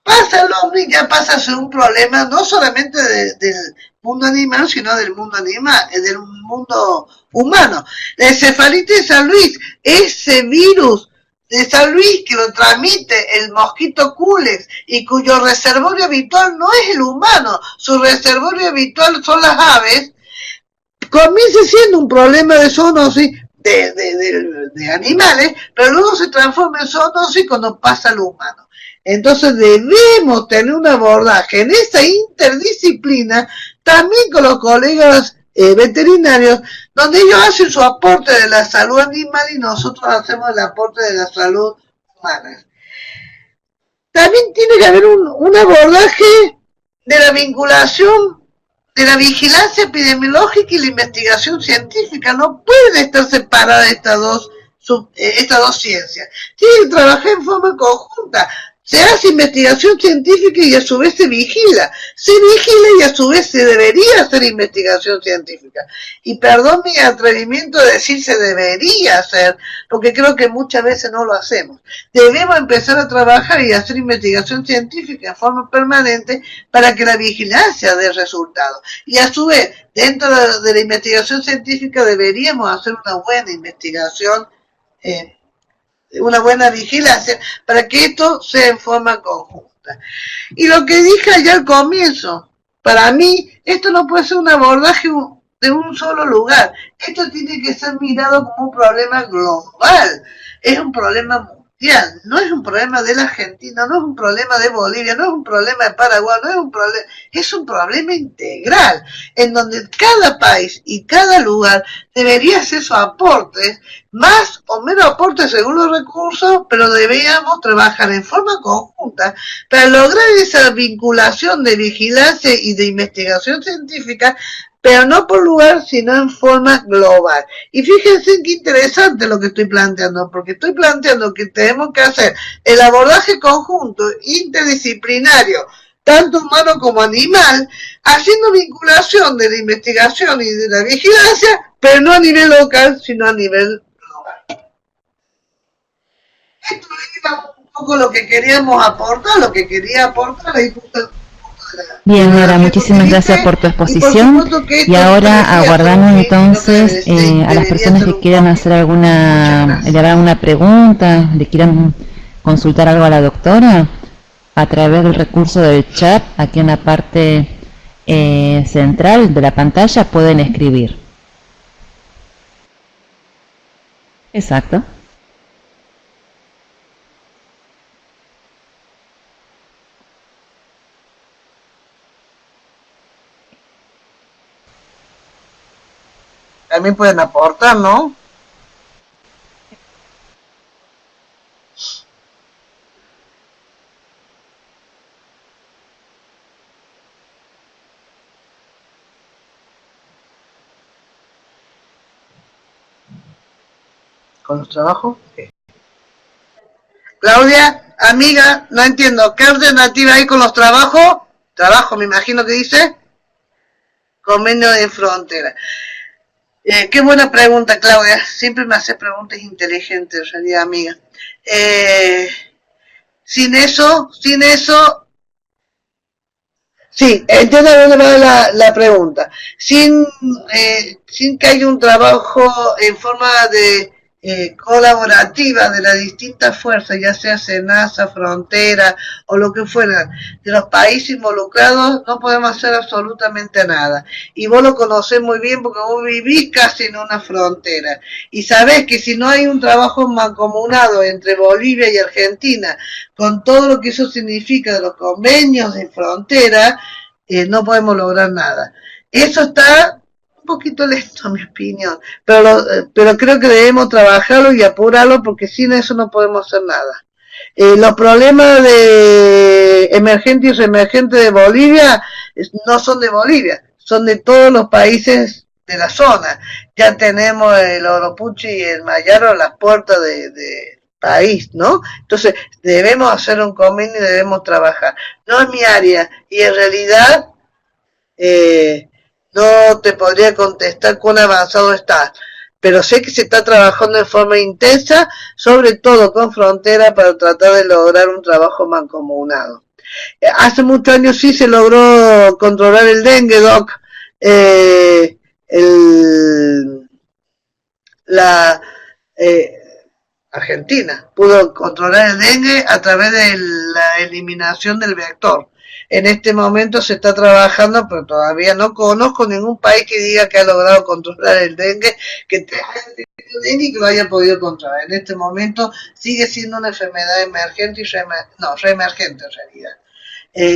pasa al hombre y ya pasa a ser un problema no solamente del mundo animal, sino del mundo animal, del mundo humano. La encefalitis de San Luis, ese virus de San Luis que lo transmite el mosquito Culex y cuyo reservorio habitual no es el humano, su reservorio habitual son las aves, comienza siendo un problema de zoonosis de animales, pero luego se transforma en zoonosis cuando pasa al humano. Entonces debemos tener un abordaje en esa interdisciplina, también con los colegas veterinarios, donde ellos hacen su aporte de la salud animal y nosotros hacemos el aporte de la salud humana. También tiene que haber un abordaje de la vinculación de la vigilancia epidemiológica y la investigación científica. No pueden estar separadas estas dos ciencias. Tienen que trabajar en forma conjunta. Se hace investigación científica y a su vez se vigila. Se vigila y a su vez se debería hacer investigación científica. Y perdón mi atrevimiento de decir se debería hacer, porque creo que muchas veces no lo hacemos. Debemos empezar a trabajar y hacer investigación científica en forma permanente para que la vigilancia dé resultados. Y a su vez, dentro de la investigación científica deberíamos hacer una buena investigación una buena vigilancia para que esto sea en forma conjunta. Y lo que dije allá al comienzo, Para mí, esto no puede ser un abordaje de un solo lugar. Esto tiene que ser mirado como un problema global. Es un problema mundial. No es un problema de la Argentina, no es un problema de Bolivia, no es un problema de Paraguay, no es un problema, es un problema integral, en donde cada país y cada lugar debería hacer sus aportes, más o menos aportes según los recursos, pero deberíamos trabajar en forma conjunta para lograr esa vinculación de vigilancia y de investigación científica, pero no por lugar, sino en forma global. Y fíjense qué interesante lo que estoy planteando, porque estoy planteando que tenemos que hacer el abordaje conjunto, interdisciplinario, tanto humano como animal, haciendo vinculación de la investigación y de la vigilancia, pero no a nivel local, sino a nivel global. Esto era un poco lo que queríamos aportar, lo que quería aportar ahí justo. Bien, Nora, muchísimas gracias por tu exposición y ahora aguardamos entonces a las personas que quieran hacer alguna pregunta, le quieran consultar algo a la doctora a través del recurso del chat aquí en la parte central de la pantalla pueden escribir. Exacto. También pueden aportar, ¿no? ¿Con los trabajos? Sí. Claudia, amiga, no entiendo. ¿Qué alternativa hay con los trabajos? Trabajo, me imagino que dice. Convenio de frontera. Qué buena pregunta, Claudia. Siempre me hace preguntas inteligentes, en realidad, amiga. Sin eso, sí, entiendo dónde va la pregunta. Sin que haya un trabajo en forma de colaborativa de las distintas fuerzas, ya sea SENASA, Frontera o lo que fuera, de los países involucrados, no podemos hacer absolutamente nada. Y vos lo conocés muy bien porque vos vivís casi en una frontera. Y sabés que si no hay un trabajo mancomunado entre Bolivia y Argentina, con todo lo que eso significa de los convenios de frontera, no podemos lograr nada. Eso está un poquito lento, en mi opinión, pero creo que debemos trabajarlo y apurarlo porque sin eso no podemos hacer nada. Los problemas de emergente y reemergente de Bolivia no son de Bolivia, son de todos los países de la zona. Ya tenemos el Oropuchi y el Mayaro a las puertas de país, ¿no? Entonces debemos hacer un convenio y debemos trabajar. No es mi área y en realidad no te podría contestar cuán avanzado está, pero sé que se está trabajando de forma intensa, sobre todo con Frontera, para tratar de lograr un trabajo mancomunado. Hace muchos años sí se logró controlar el dengue, Doc. Argentina pudo controlar el dengue a través de la eliminación del vector. En este momento se está trabajando, pero todavía no conozco ningún país que diga que ha logrado controlar el dengue, que haya tenido dengue y que lo haya podido controlar. En este momento sigue siendo una enfermedad emergente y reemergente en realidad.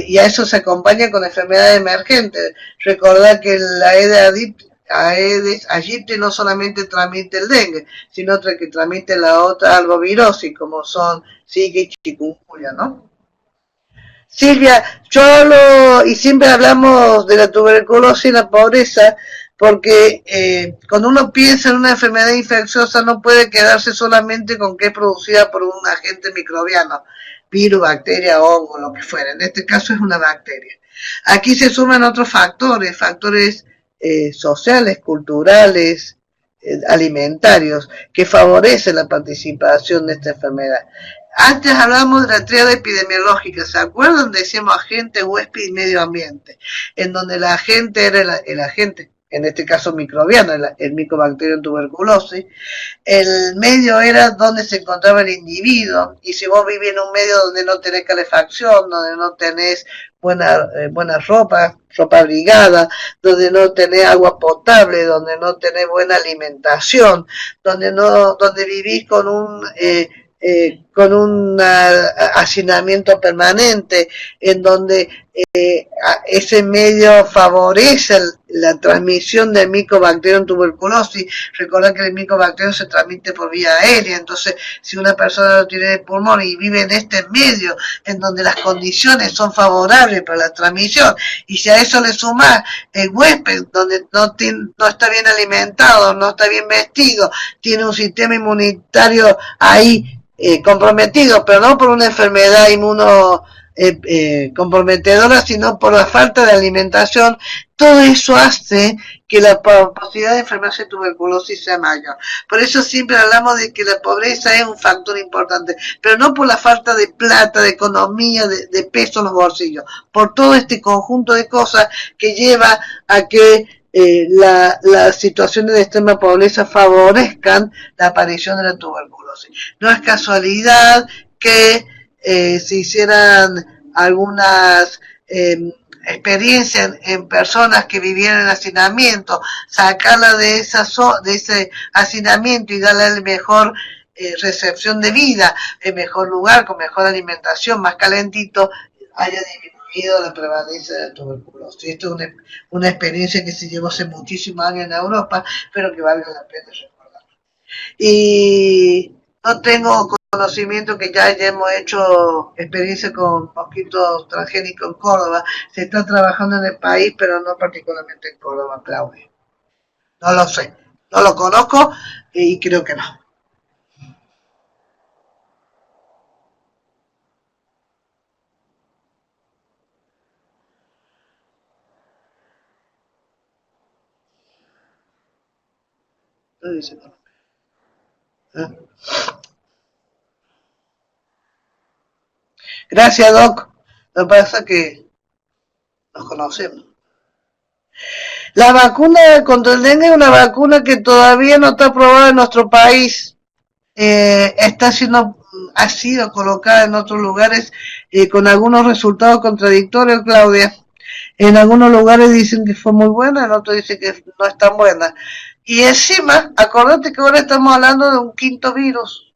Y a eso se acompaña con enfermedades emergentes. Recordar que la Aedes aegypti no solamente transmite el dengue, sino que transmite la otra arbovirosis, como son Zika y chikungunya, ¿no? Silvia, yo hablo y siempre hablamos de la tuberculosis y la pobreza, porque cuando uno piensa en una enfermedad infecciosa no puede quedarse solamente con que es producida por un agente microbiano, virus, bacteria, hongo, lo que fuera. En este caso es una bacteria. Aquí se suman otros factores sociales, culturales, alimentarios, que favorecen la participación de esta enfermedad. Antes hablamos de la tríada epidemiológica, ¿se acuerdan? Decíamos agente, huésped y medio ambiente, en donde el agente era el agente, en este caso microbiano, el Mycobacterium tuberculosis. El medio era donde se encontraba el individuo, y si vos vivís en un medio donde no tenés calefacción, donde no tenés buena ropa abrigada, donde no tenés agua potable, donde no tenés buena alimentación, donde vivís con un hacinamiento permanente, en donde ese medio favorece la transmisión del Mycobacterium tuberculosis. Recordad que el Mycobacterium se transmite por vía aérea, entonces si una persona lo tiene de pulmón y vive en este medio en donde las condiciones son favorables para la transmisión, y si a eso le suma el huésped donde no está bien alimentado, no está bien vestido, tiene un sistema inmunitario ahí comprometido, pero no por una enfermedad comprometedora, sino por la falta de alimentación, todo eso hace que la posibilidad de enfermarse de tuberculosis sea mayor. Por eso siempre hablamos de que la pobreza es un factor importante, pero no por la falta de plata, de economía, de peso en los bolsillos, por todo este conjunto de cosas que lleva a que las situaciones de extrema pobreza favorezcan la aparición de la tuberculosis. No es casualidad que se hicieran algunas experiencias en personas que vivieron en hacinamiento, sacarla de ese hacinamiento y darle el mejor recepción de vida, el mejor lugar, con mejor alimentación, más calentito, haya disminuido la prevalencia de la tuberculosis. Esto es una experiencia que se llevó hace muchísimos años en Europa, pero que vale la pena recordar. Y no tengo conocimiento que ya hemos hecho experiencia con mosquitos transgénicos en Córdoba. Se está trabajando en el país, pero no particularmente en Córdoba, Claudia. No lo sé, no lo conozco y creo que no. No dice no. ¿Eh? Gracias, Doc. Lo que pasa es que nos conocemos. La vacuna contra el dengue es una vacuna que todavía no está aprobada en nuestro país. Ha sido colocada en otros lugares con algunos resultados contradictorios, Claudia. En algunos lugares dicen que fue muy buena, en otros dicen que no es tan buena. Y encima, acordate que ahora estamos hablando de un quinto virus.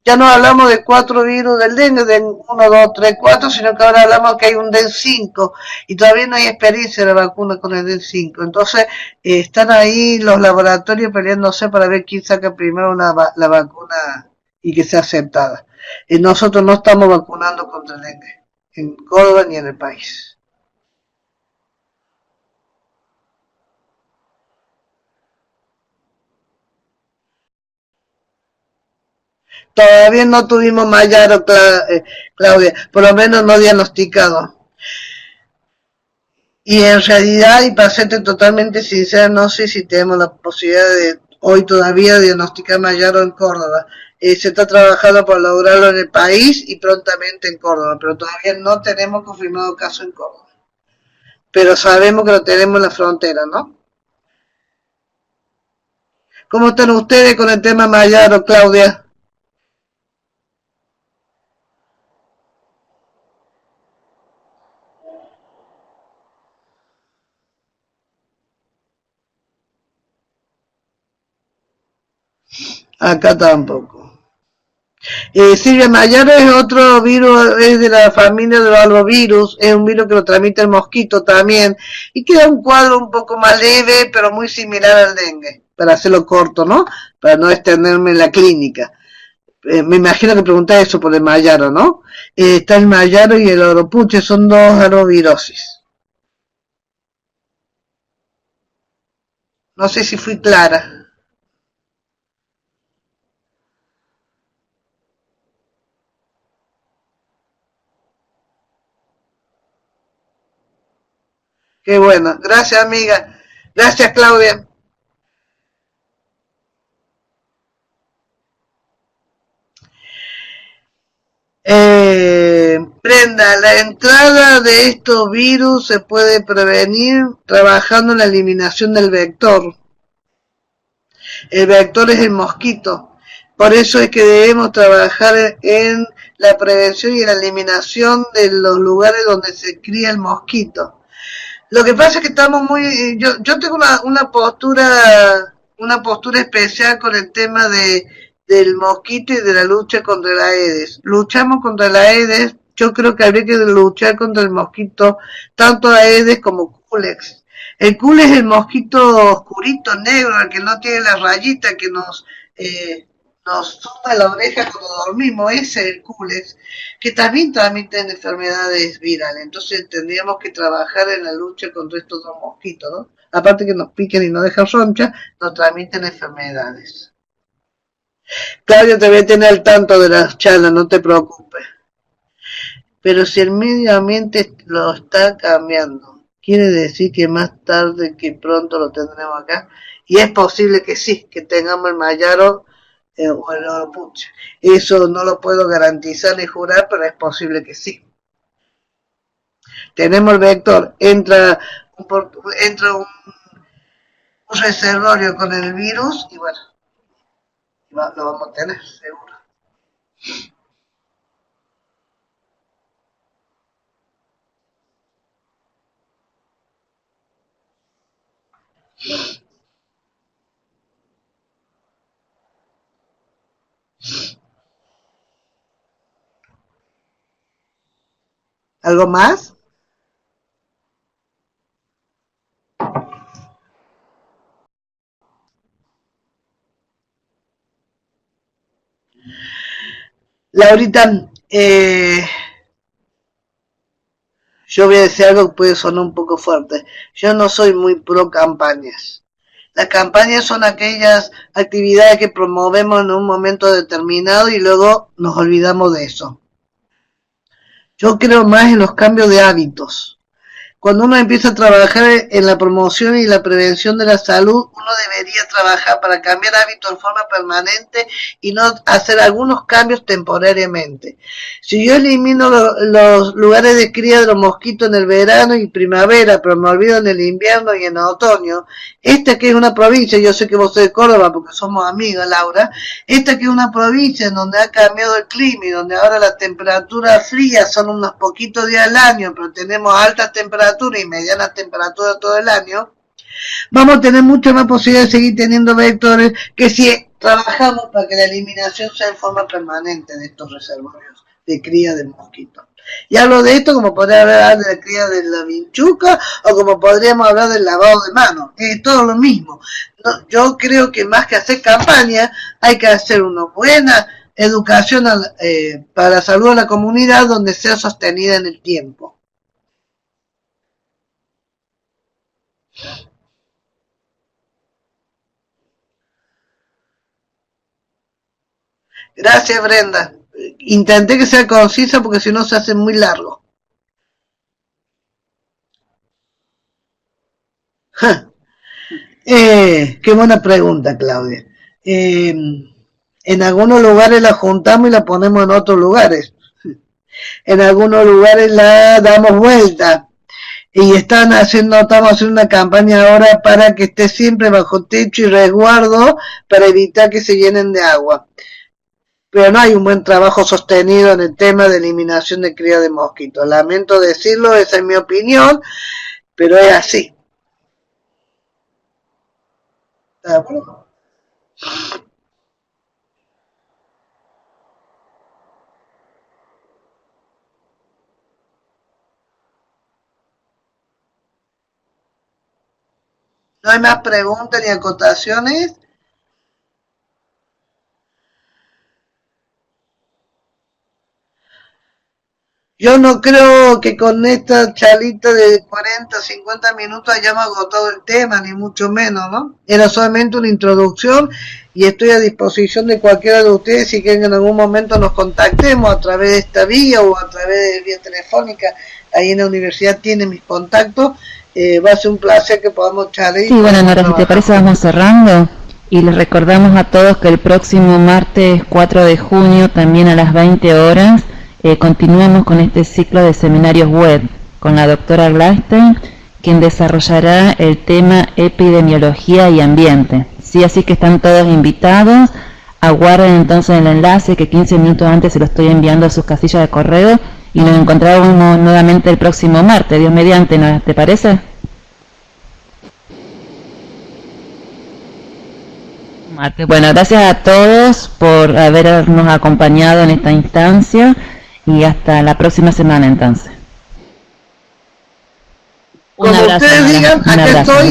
Ya no hablamos de 4 virus del dengue, de 1, 2, 3, 4, sino que ahora hablamos que hay un DEN 5 y todavía no hay experiencia de la vacuna con el DEN 5. Entonces, están ahí los laboratorios peleándose para ver quién saca primero la vacuna y que sea aceptada. Nosotros no estamos vacunando contra el dengue en Córdoba ni en el país. Todavía no tuvimos Mayaro, Claudia, por lo menos no diagnosticado. Y en realidad, y para serte totalmente sincera, no sé si tenemos la posibilidad de hoy todavía diagnosticar Mayaro en Córdoba. Se está trabajando por lograrlo en el país y prontamente en Córdoba, pero todavía no tenemos confirmado caso en Córdoba. Pero sabemos que lo tenemos en la frontera, ¿no? ¿Cómo están ustedes con el tema Mayaro, Claudia? Acá tampoco. Silvia Mayaro es otro virus, es de la familia de los algovirus, es un virus que lo transmite el mosquito también, y queda un cuadro un poco más leve, pero muy similar al dengue, para hacerlo corto, ¿no? Para no extenderme en la clínica. Me imagino que preguntáis eso por el Mayaro, ¿no? Está el Mayaro y el oropuche, son dos algovirosis. No sé si fui clara. Qué bueno. Gracias, amiga. Gracias, Claudia. Brenda, la entrada de estos virus se puede prevenir trabajando en la eliminación del vector. El vector es el mosquito. Por eso es que debemos trabajar en la prevención y en la eliminación de los lugares donde se cría el mosquito. Lo que pasa es que estamos muy... Yo tengo una postura especial con el tema del mosquito y de la lucha contra la Aedes. Luchamos contra la Aedes, yo creo que habría que luchar contra el mosquito, tanto Aedes como Culex. El Culex es el mosquito oscurito, negro, el que no tiene la rayita que nos zumba la oreja cuando dormimos, ese es el Culex, que también transmiten enfermedades virales. Entonces tendríamos que trabajar en la lucha contra estos dos mosquitos, ¿no? Aparte que nos piquen y nos dejan roncha, nos transmiten enfermedades. Claudia, te voy a tener al tanto de las charlas, no te preocupes. Pero si el medio ambiente lo está cambiando, quiere decir que más tarde que pronto lo tendremos acá. Y es posible que sí, que tengamos el Mayaro o el Oropuche. Eso no lo puedo garantizar ni jurar, pero es posible que sí. Tenemos el vector, entra un reservorio con el virus y bueno, lo vamos a tener, seguro. ¿Algo más? Laurita, yo voy a decir algo que puede sonar un poco fuerte. Yo no soy muy pro campañas. Las campañas son aquellas actividades que promovemos en un momento determinado y luego nos olvidamos de eso. Yo creo más en los cambios de hábitos. Cuando uno empieza a trabajar en la promoción y la prevención de la salud, uno debería trabajar para cambiar hábitos de forma permanente y no hacer algunos cambios temporariamente. Si yo elimino los lugares de cría de los mosquitos en el verano y primavera, pero me olvido en el invierno y en el otoño, esta que es una provincia, yo sé que vos sos de Córdoba porque somos amigas, Laura, esta que es una provincia en donde ha cambiado el clima y donde ahora las temperaturas frías son unos poquitos días al año, pero tenemos altas temperaturas y medianas temperaturas todo el año, vamos a tener mucha más posibilidad de seguir teniendo vectores que si trabajamos para que la eliminación sea en forma permanente de estos reservorios de cría de mosquitos. Y hablo de esto como podría hablar de la cría de la vinchuca o como podríamos hablar del lavado de manos, es todo lo mismo. No, yo creo que más que hacer campaña hay que hacer una buena educación para la salud de la comunidad donde sea sostenida en el tiempo. Gracias, Brenda. Intenté que sea concisa porque si no se hace muy largo. Qué buena pregunta, Claudia. En algunos lugares la juntamos y la ponemos en otros lugares. En algunos lugares la damos vuelta. Y estamos haciendo una campaña ahora para que esté siempre bajo techo y resguardo para evitar que se llenen de agua. Pero no hay un buen trabajo sostenido en el tema de eliminación de cría de mosquitos. Lamento decirlo, esa es mi opinión, pero es así. ¿Está de acuerdo? ¿No hay más preguntas ni acotaciones? Yo no creo que con esta charlita de 40, 50 minutos hayamos agotado el tema, ni mucho menos, ¿no? Era solamente una introducción y estoy a disposición de cualquiera de ustedes si quieren que en algún momento nos contactemos a través de esta vía o a través de vía telefónica. Ahí en la universidad tienen mis contactos. Va a ser un placer que podamos charlar. Sí, bueno, Nora, si te parece vamos cerrando y les recordamos a todos que el próximo martes 4 de junio, también a las 20 horas, continuemos con este ciclo de seminarios web con la doctora Gladstein, quien desarrollará el tema epidemiología y ambiente. Sí, así que están todos invitados. Aguarden entonces el enlace que 15 minutos antes se lo estoy enviando a sus casillas de correo y nos encontramos nuevamente el próximo martes, Dios mediante, ¿no? ¿Te parece? Bueno, gracias a todos por habernos acompañado en esta instancia y hasta la próxima semana entonces. Como ustedes digan, aquí estoy.